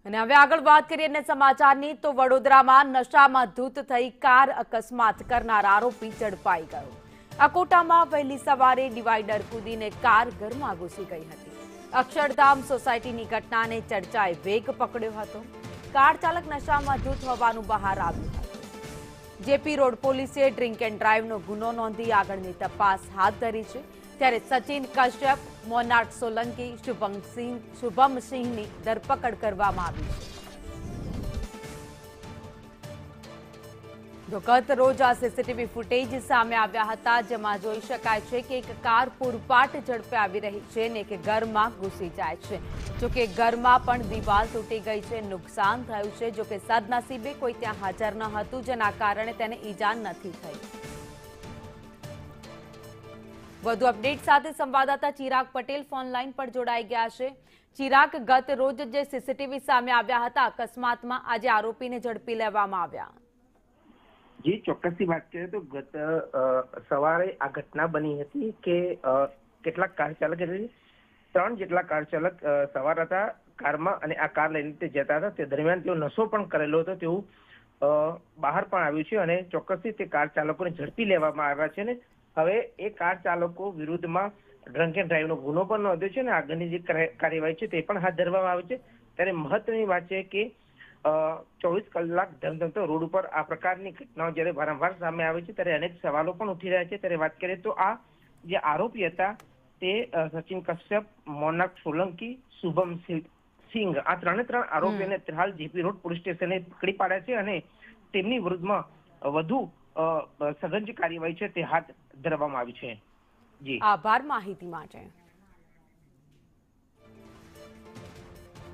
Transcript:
અને હવે આગળ વાત કરીએ અન્ય સમાચારની તો વડોદરામાં નશામાં ધૂત થઈ કાર અકસ્માત કરનાર આરોપી ઝડપાઈ ગયો। અકોટામાં વહેલી સવારે ડિવાઈડર કૂદીને કાર ઘરમાં ઘૂસી ગઈ હતી। અક્ષરધામ સોસાયટીની ઘટનાને ચર્ચાએ વેગ પકડ્યો હતો। કાર ચાલક નશામાં ધૂત હોવાનું બહાર આવ્યું હતું। જેપી રોડ પોલીસે ડ્રિંક એન્ડ ડ્રાઈવનો ગુનો નોંધી આગળની તપાસ હાથ ધરી છે। ત્યારે સચિન કશ્યપ, મોનાર્ક સોલંકી, શુભમસિંહની ધરપકડ કરવામાં આવી છે। ગત રોજ આ સીસીટીવી ફૂટેજ સામે આવ્યા હતા, જેમાં જોઈ શકાય છે કે એક કાર પૂરપાટ ઝડપે આવી રહી છે અને એક ઘરમાં ઘૂસી જાય છે। જોકે ઘરમાં પણ દિવાલ તૂટી ગઈ છે, નુકસાન થયું છે। જોકે સદનસીબે કોઈ ત્યાં હાજર ન હતું, જેના કારણે તેને ઈજા નથી થઈ। વધુ અપડેટ સાથે સંવાદદાતા ચિરાગ પટેલ ફોન લાઈન પર જોડાઈ ગયા છે। ચિરાગ, ગત રોજ જે સીસીટીવી સામે આવ્યા હતા અકસ્માતમાં, આજે આરોપીને ઝડપી લેવામાં આવ્યા। જી, ચોક્કસથી વાત કરીએ તો ગત સવારે આ ઘટના બની હતી કે કેટલાક કાર ચાલક, એટલે 3 જેટલા કાર ચાલક સવાર હતા કારમાં અને આ કાર લઈને તે જતા હતા। તે દરમિયાન તેઓ નશો પણ કરેલો હતો તેવું બહાર પણ આવ્યું છે અને ચોક્કસથી તે કાર ચાલકોને ઝડપી લેવામાં આવ્યા છે ને હવે એ કાર ચાલકો વિરુદ્ધમાં ડ્રંક એન્ડ ડ્રાઈવનો ગુનો પણ નોંધ્યો છે અને આગળની જે કાર્યવાહી છે તે પણ હાથ ધરવામાં આવે છે। ત્યારે મહત્વની વાત છે કે 24 કલાક ધમધમતો રોડ ઉપર આ પ્રકારની ઘટનાઓ જ્યારે વારંવાર સામે આવે છે ત્યારે અનેક સવાલો પણ ઉઠી રહ્યા છે। ત્યારે વાત કરીએ તો આ જે આરોપી હતા તે સચિન કશ્યપ, મોનાર્ક સોલંકી, શુભમસિંહ, આ ત્રણે આરોપીઓને હાલ જેપી રોડ પોલીસ સ્ટેશને પકડી પાડ્યા છે અને તેમની વિરુદ્ધમાં વધુ સઘન જે કાર્યવાહી છે તે હાથ ધરવામાં આવી છે। જી, આભાર માહિતી માટે।